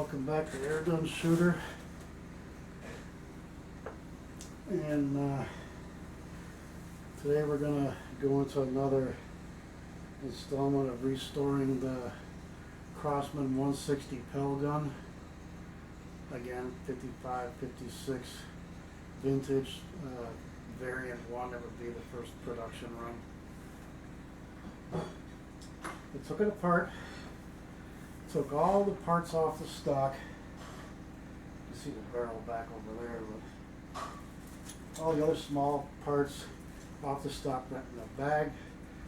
Welcome back to Airgun Shooter. And today we're going to go into another installment of restoring the Crosman 160 Pellgun. Again, 55, 56 vintage, variant 1. That would be the first production run. We took it apart. Took all the parts off the stock. You can see the barrel back over there, but all the other small parts off the stock went in a bag,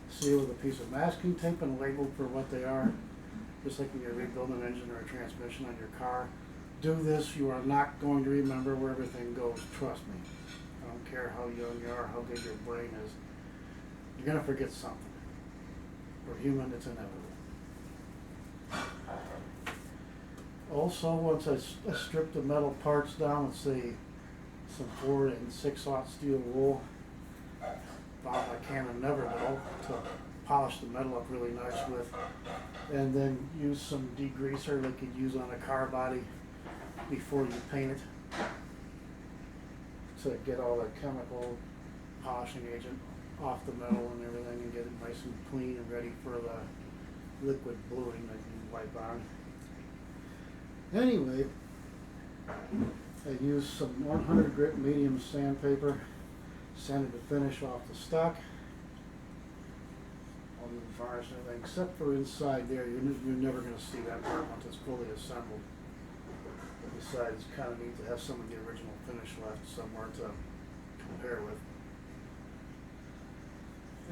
sealed with a piece of masking tape and labeled for what they are. Just like when you rebuild an engine or a transmission on your car. Do this, you are not going to remember where everything goes, trust me. I don't care how young you are, how big your brain is. You're going to forget something. We're human, it's inevitable. Also, once I stripped the metal parts down with, say, some 4 and 6/0 steel wool, bought my can of Nevermill to polish the metal up really nice with, and then use some degreaser like you'd use on a car body before you paint it to get all the chemical polishing agent off the metal and everything and get it nice and clean and ready for the liquid bluing that you wipe on. Anyway, I used some 100 grit medium sandpaper, sanded the finish off the stock, all the varnish and everything, except for inside there. You're never going to see that part once it's fully assembled. But besides, it's kind of neat to have some of the original finish left somewhere to compare with.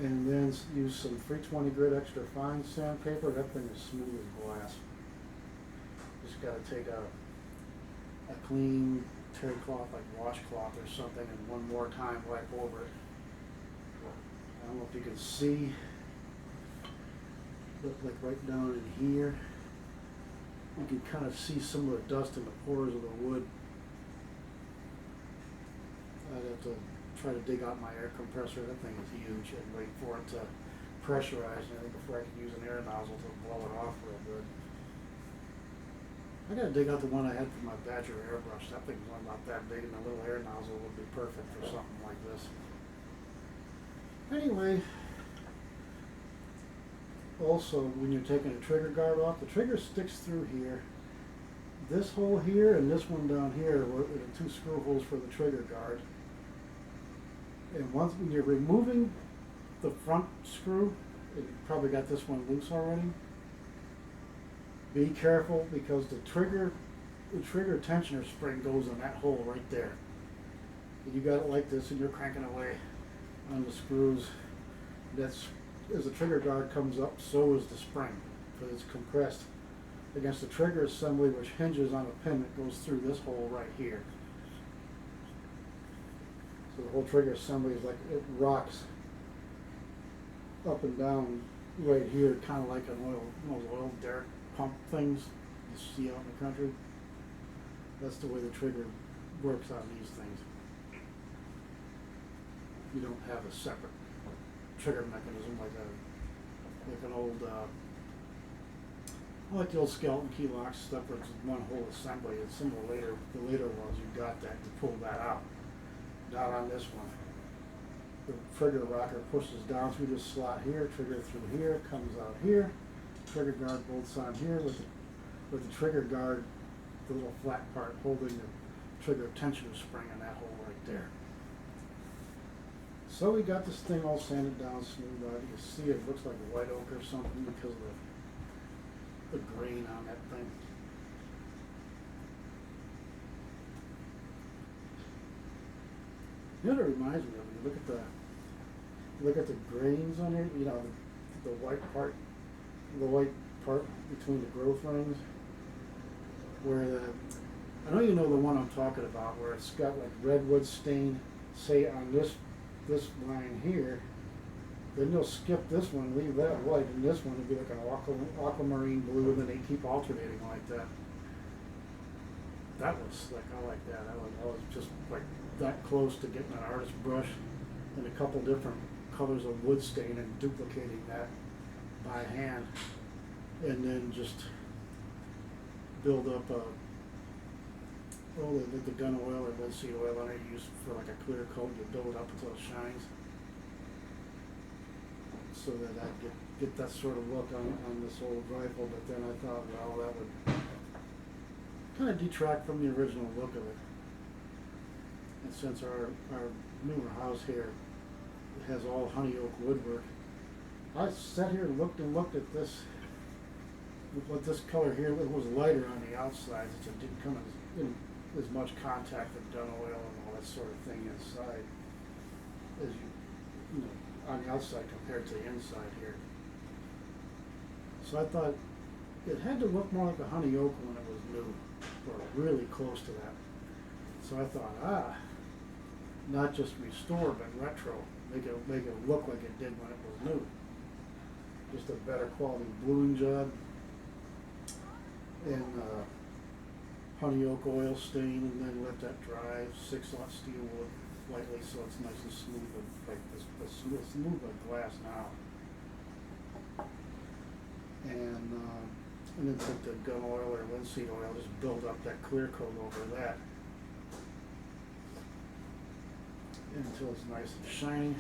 And then use some 320 grit extra fine sandpaper. That thing is smooth as glass. Just got to take a clean terry cloth, like washcloth or something, and one more time wipe over it. I don't know if you can see, look like right down in here, you can kind of see some of the dust in the pores of the wood. I'd have to try to dig out my air compressor. That thing is huge, and wait for it to pressurize and everything before I can use an air nozzle to blow it off real good. I gotta dig out the one I had for my Badger airbrush. That thing's not about that big, and a little air nozzle would be perfect for something like this. Anyway, also when you're taking the trigger guard off, the trigger sticks through here. This hole here and this one down here are the 2 screw holes for the trigger guard. And once when you're removing the front screw, you probably got this one loose already. Be careful because the trigger tensioner spring goes in that hole right there. And you got it like this and you're cranking away on the screws. That's as the trigger guard comes up, so is the spring, because it's compressed against the trigger assembly, which hinges on a pin that goes through this hole right here. So the whole trigger assembly is like, it rocks up and down right here, kind of like an oil derrick pump things you see out in the country. That's the way the trigger works on these things. You don't have a separate trigger mechanism like an old like the old skeleton key lock stuff, where it's one whole assembly. And some of the later ones, you got that to pull that out. Not on this one. The trigger rocker pushes down through this slot here, trigger through here, comes out here. Trigger guard bolts on here with the trigger guard, the little flat part holding the trigger tensioner spring in that hole right there. So we got this thing all sanded down, smoothed out. You can see it looks like white oak or something because of the grain on that thing. You know what it reminds me of? When you look at the grains on it, you know, the white part between the growth rings, where I know you know the one I'm talking about, where it's got like redwood stain, say on this line here. Then you'll skip this one, leave that white, and this one would be like an aquamarine blue, and then they keep alternating like that. That was like, I like that. I was just like that close to getting an artist brush and a couple different colors of wood stain and duplicating that by hand, and then just build up the gun oil or linseed oil on it, you use for like a clear coat, you build it up until it shines. So that I'd get that sort of look on this old rifle, but then I thought, well, that would kind of detract from the original look of it. And since our newer house here has all honey oak woodwork, I sat here and looked at this. With this color here, it was lighter on the outside, so it didn't come in as much contact with gun oil and all that sort of thing inside as you know, on the outside compared to the inside here. So I thought it had to look more like a honey oak when it was new, or really close to that. So I thought, not just restore, but retro, make it look like it did when it was new. Just a better quality bluing job, and honey oak oil stain, and then let that dry. 6/0 steel wood lightly so it's nice and smooth, like this smooth like glass now. And then take the gun oil or linseed oil, just build up that clear coat over that until it's nice and shiny,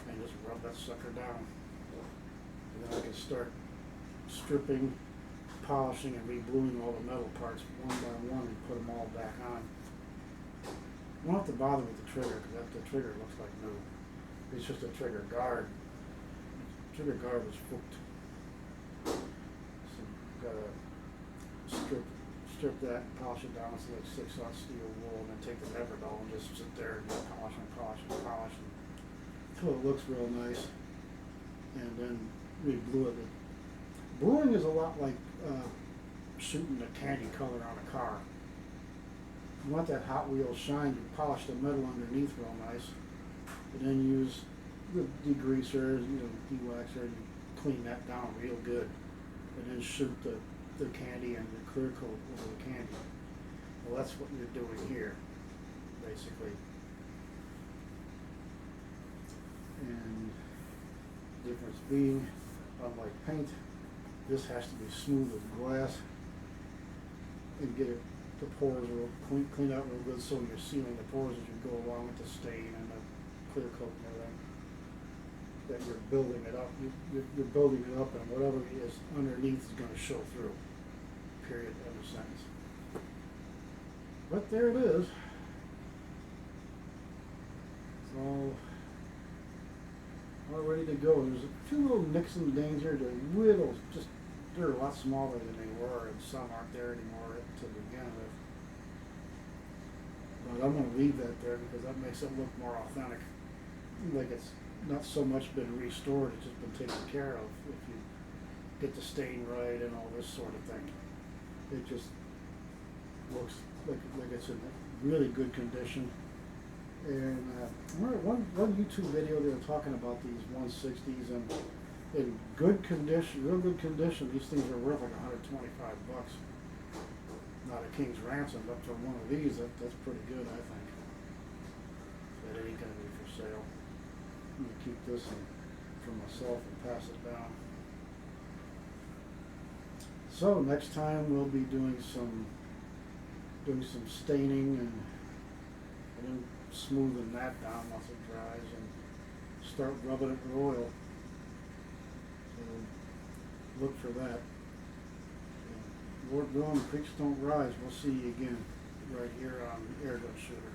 and just rub that sucker down. And then I can start stripping, polishing, and rebluing all the metal parts one by one and put them all back on. You don't have to bother with the trigger, because the trigger looks like new. It's just a trigger guard. The trigger guard was hooked. So gotta strip that and polish it down with like 6/0 steel wool, and then take the Everdol and just sit there and polish until it looks real nice, and then re-blue it. Bluing is a lot like shooting a candy color on a car. You want that Hot Wheels shine, you polish the metal underneath real nice, and then use the degreaser, de-waxer, and you clean that down real good, and then shoot the candy and the clear coat over the candy. Well, that's what you're doing here, basically. And the difference being, unlike paint, this has to be smooth as glass and get the pores real clean out real good, so you're sealing the pores as you go along with the stain and the clear coat and everything. That you're building it up. You're building it up, and whatever is underneath is going to show through. Period. End of sentence. But there it is. It's all ready to go. There's a few little nicks and dings here. They're a lot smaller than they were, and some aren't there anymore to begin with. But I'm going to leave that there because that makes it look more authentic. Like it's not so much been restored, it's just been taken care of. If you get the stain right and all this sort of thing, it just looks like it's in really good condition. And one YouTube video they were talking about these 160s, and in good condition, real good condition, these things are worth like $125. Not a king's ransom, but for one of these, that's pretty good, I think. That ain't gonna be for sale. I'm gonna keep this for myself and pass it down. So next time we'll be doing some staining and then smoothing that down once it dries, and start rubbing it with oil. So look for that. Lord willing, the creeks don't rise. We'll see you again right here on Airgun Shooter.